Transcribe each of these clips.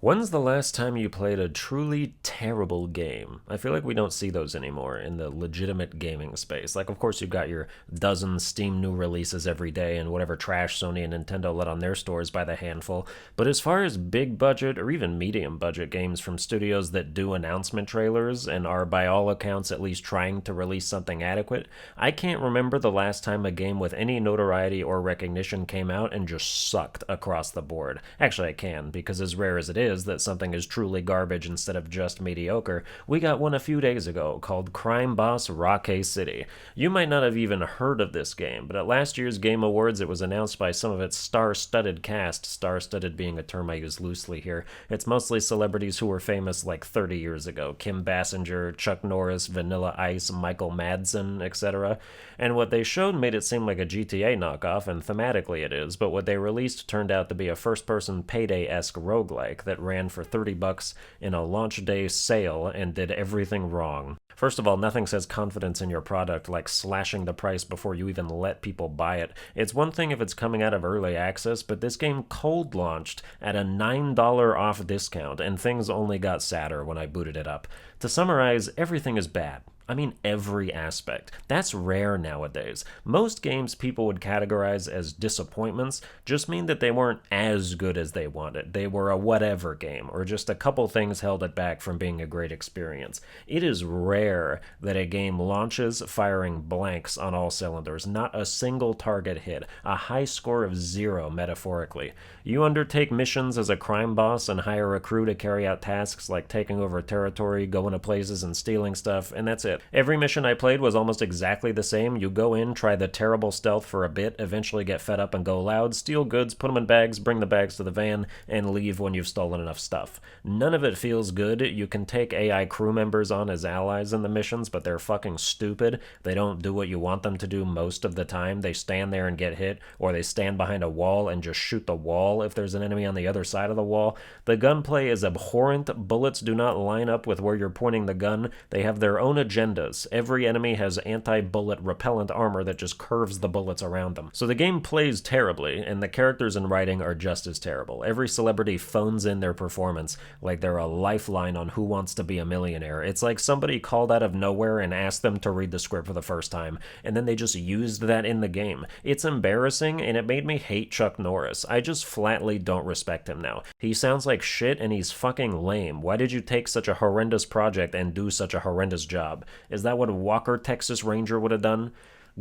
When's the last time you played a truly terrible game? I feel like we don't see those anymore in the legitimate gaming space. Like, of course, you've got your dozen Steam new releases every day and whatever trash Sony and Nintendo let on their stores by the handful. But as far as big budget or even medium budget games from studios that do announcement trailers and are, by all accounts, at least trying to release something adequate, I can't remember the last time a game with any notoriety or recognition came out and just sucked across the board. Actually, I can, because as rare as it is that something is truly garbage instead of just mediocre, we got one a few days ago called Crime Boss Rocky City. You might not have even heard of this game, but at last year's Game Awards it was announced by some of its star-studded cast, star-studded being a term I use loosely here. It's mostly celebrities who were famous like 30 years ago. Kim Basinger, Chuck Norris, Vanilla Ice, Michael Madsen, etc. And what they showed made it seem like a GTA knockoff, and thematically it is, but what they released turned out to be a first-person Payday-esque roguelike that ran for $30 in a launch day sale and did everything wrong. First of all, nothing says confidence in your product like slashing the price before you even let people buy it. It's one thing if it's coming out of early access, but this game cold launched at a $9 off discount, and things only got sadder when I booted it up. To summarize, everything is bad. I mean every aspect. That's rare nowadays. Most games people would categorize as disappointments just mean that they weren't as good as they wanted. They were a whatever game, or just a couple things held it back from being a great experience. It is rare that a game launches firing blanks on all cylinders, not a single target hit, a high score of 0 metaphorically. You undertake missions as a crime boss and hire a crew to carry out tasks like taking over territory, going to places and stealing stuff, and that's it. Every mission I played was almost exactly the same. You go in, try the terrible stealth for a bit, eventually get fed up and go loud, steal goods, put them in bags, bring the bags to the van, and leave when you've stolen enough stuff. None of it feels good. You can take AI crew members on as allies in the missions, but they're fucking stupid. They don't do what you want them to do most of the time. They stand there and get hit, or they stand behind a wall and just shoot the wall if there's an enemy on the other side of the wall. The gunplay is abhorrent. Bullets do not line up with where you're pointing the gun. They have their own agendas. Every enemy has anti-bullet repellent armor that just curves the bullets around them. So the game plays terribly, and the characters and writing are just as terrible. Every celebrity phones in their performance like they're a lifeline on Who Wants to Be a Millionaire. It's like somebody called out of nowhere and asked them to read the script for the first time, and then they just used that in the game. It's embarrassing, and it made me hate Chuck Norris. I just flatly don't respect him now. He sounds like shit, and he's fucking lame. Why did you take such a horrendous project and do such a horrendous job? Is that what a Walker, Texas Ranger would have done?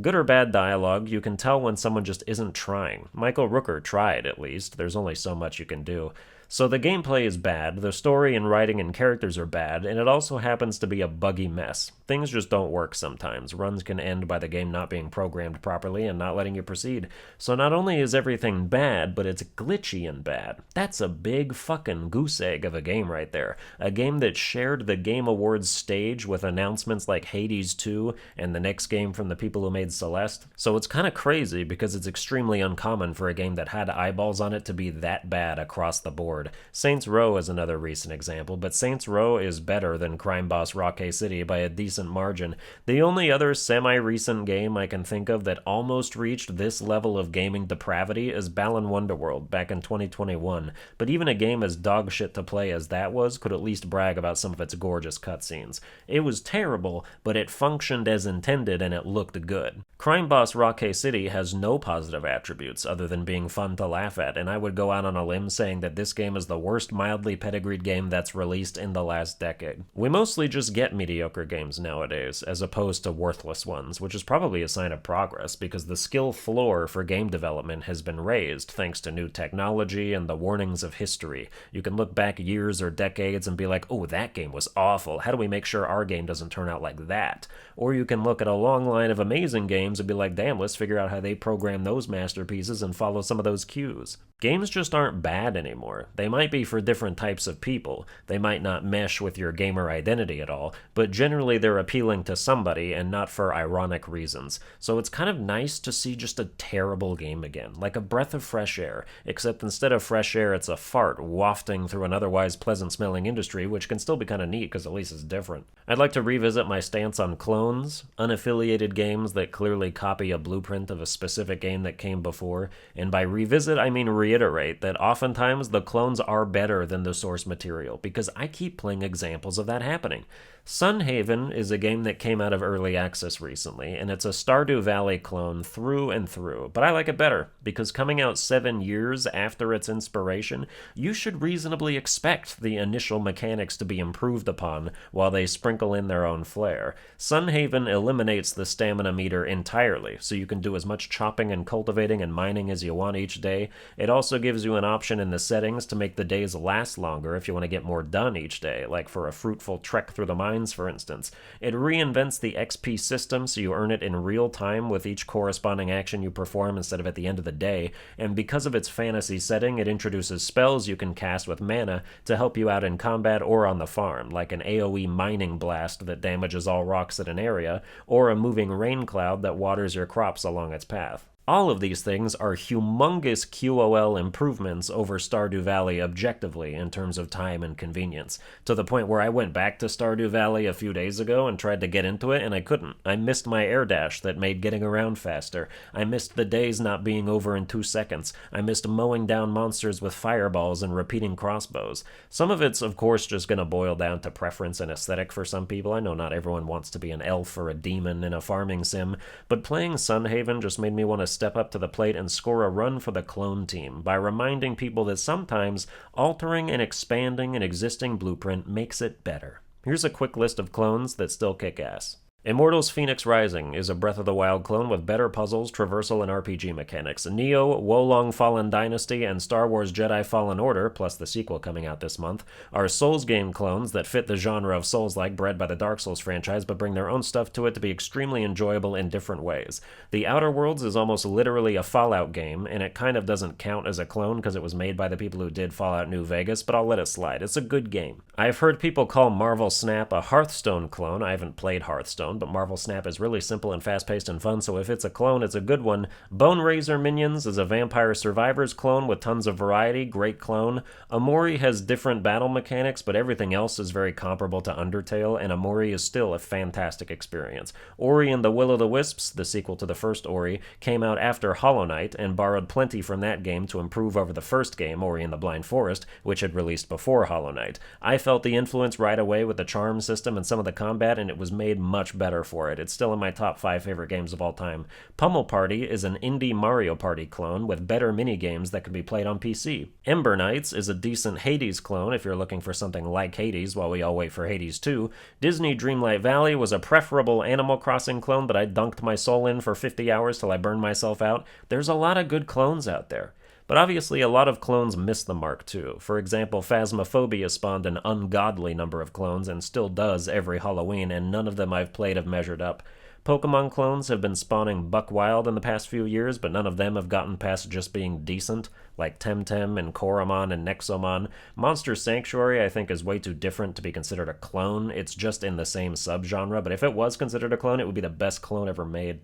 Good or bad dialogue, you can tell when someone just isn't trying. Michael Rooker tried, at least. There's only so much you can do. So the gameplay is bad, the story and writing and characters are bad, and it also happens to be a buggy mess. Things just don't work sometimes. Runs can end by the game not being programmed properly and not letting you proceed. So not only is everything bad, but it's glitchy and bad. That's a big fucking goose egg of a game right there. A game that shared the Game Awards stage with announcements like Hades 2 and the next game from the people who made Celeste. So it's kind of crazy because it's extremely uncommon for a game that had eyeballs on it to be that bad across the board. Saints Row is another recent example, but Saints Row is better than Crime Boss Rocky City by a decent margin. The only other semi-recent game I can think of that almost reached this level of gaming depravity is Balan Wonderworld back in 2021, but even a game as dogshit to play as that was could at least brag about some of its gorgeous cutscenes. It was terrible, but it functioned as intended and it looked good. Crime Boss Rocky City has no positive attributes other than being fun to laugh at, and I would go out on a limb saying that this game is the worst mildly pedigreed game that's released in the last decade. We mostly just get mediocre games nowadays, as opposed to worthless ones, which is probably a sign of progress, because the skill floor for game development has been raised thanks to new technology and the warnings of history. You can look back years or decades and be like, oh, that game was awful, how do we make sure our game doesn't turn out like that? Or you can look at a long line of amazing games and be like, damn, let's figure out how they program those masterpieces and follow some of those cues. Games just aren't bad anymore. They might be for different types of people. They might not mesh with your gamer identity at all, but generally they're appealing to somebody and not for ironic reasons. So it's kind of nice to see just a terrible game again, like a breath of fresh air, except instead of fresh air, it's a fart wafting through an otherwise pleasant-smelling industry, which can still be kind of neat because at least it's different. I'd like to revisit my stance on clones, unaffiliated games that clearly copy a blueprint of a specific game that came before, and by revisit, I mean reiterate that oftentimes the clones are better than the source material, because I keep playing examples of that happening. Sunhaven is a game that came out of early access recently, and it's a Stardew Valley clone through and through, but I like it better, because coming out 7 years after its inspiration, you should reasonably expect the initial mechanics to be improved upon while they sprinkle in their own flair. Sunhaven eliminates the stamina meter entirely, so you can do as much chopping and cultivating and mining as you want each day. It also gives you an option in the settings to make the days last longer if you want to get more done each day, like for a fruitful trek through the mines, for instance. It reinvents the XP system so you earn it in real time with each corresponding action you perform instead of at the end of the day, and because of its fantasy setting, it introduces spells you can cast with mana to help you out in combat or on the farm, like an AoE mining blast that damages all rocks in an area, or a moving rain cloud that waters your crops along its path. All of these things are humongous QOL improvements over Stardew Valley objectively in terms of time and convenience, to the point where I went back to Stardew Valley a few days ago and tried to get into it and I couldn't. I missed my air dash that made getting around faster. I missed the days not being over in 2 seconds. I missed mowing down monsters with fireballs and repeating crossbows. Some of it's, of course, just going to boil down to preference and aesthetic for some people. I know not everyone wants to be an elf or a demon in a farming sim, but playing Sunhaven just made me want to step up to the plate and score a run for the clone team by reminding people that sometimes altering and expanding an existing blueprint makes it better. Here's a quick list of clones that still kick ass. Immortals Phoenix Rising is a Breath of the Wild clone with better puzzles, traversal, and RPG mechanics. Neo, Wolong Fallen Dynasty, and Star Wars Jedi Fallen Order, plus the sequel coming out this month, are Souls game clones that fit the genre of Souls-like bred by the Dark Souls franchise, but bring their own stuff to it to be extremely enjoyable in different ways. The Outer Worlds is almost literally a Fallout game, and it kind of doesn't count as a clone because it was made by the people who did Fallout New Vegas, but I'll let it slide. It's a good game. I've heard people call Marvel Snap a Hearthstone clone. I haven't played Hearthstone, but Marvel Snap is really simple and fast-paced and fun, so if it's a clone, it's a good one. Bone Razor Minions is a Vampire Survivors clone with tons of variety, great clone. Amori has different battle mechanics, but everything else is very comparable to Undertale, and Amori is still a fantastic experience. Ori and the Will-o'-the-Wisps, the sequel to the first Ori, came out after Hollow Knight, and borrowed plenty from that game to improve over the first game, Ori and the Blind Forest, which had released before Hollow Knight. I felt the influence right away with the charm system and some of the combat, and it was made much better for it. It's still in my top 5 favorite games of all time. Pummel Party is an indie Mario Party clone with better mini-games that can be played on PC. Ember Knights is a decent Hades clone if you're looking for something like Hades while we all wait for Hades 2. Disney Dreamlight Valley was a preferable Animal Crossing clone that I dunked my soul in for 50 hours till I burned myself out. There's a lot of good clones out there. But obviously a lot of clones miss the mark too. For example, Phasmophobia spawned an ungodly number of clones and still does every Halloween, and none of them I've played have measured up. Pokemon clones have been spawning buck wild in the past few years, but none of them have gotten past just being decent, like Temtem and Koromon and Nexomon. Monster Sanctuary I think is way too different to be considered a clone. It's just in the same subgenre, but if it was considered a clone, it would be the best clone ever made.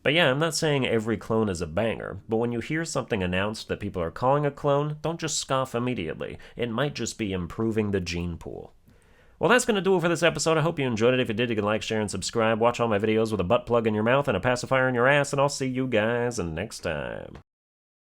But yeah, I'm not saying every clone is a banger, but when you hear something announced that people are calling a clone, don't just scoff immediately. It might just be improving the gene pool. Well, that's going to do it for this episode. I hope you enjoyed it. If you did, you can like, share, and subscribe. Watch all my videos with a butt plug in your mouth and a pacifier in your ass, and I'll see you guys next time.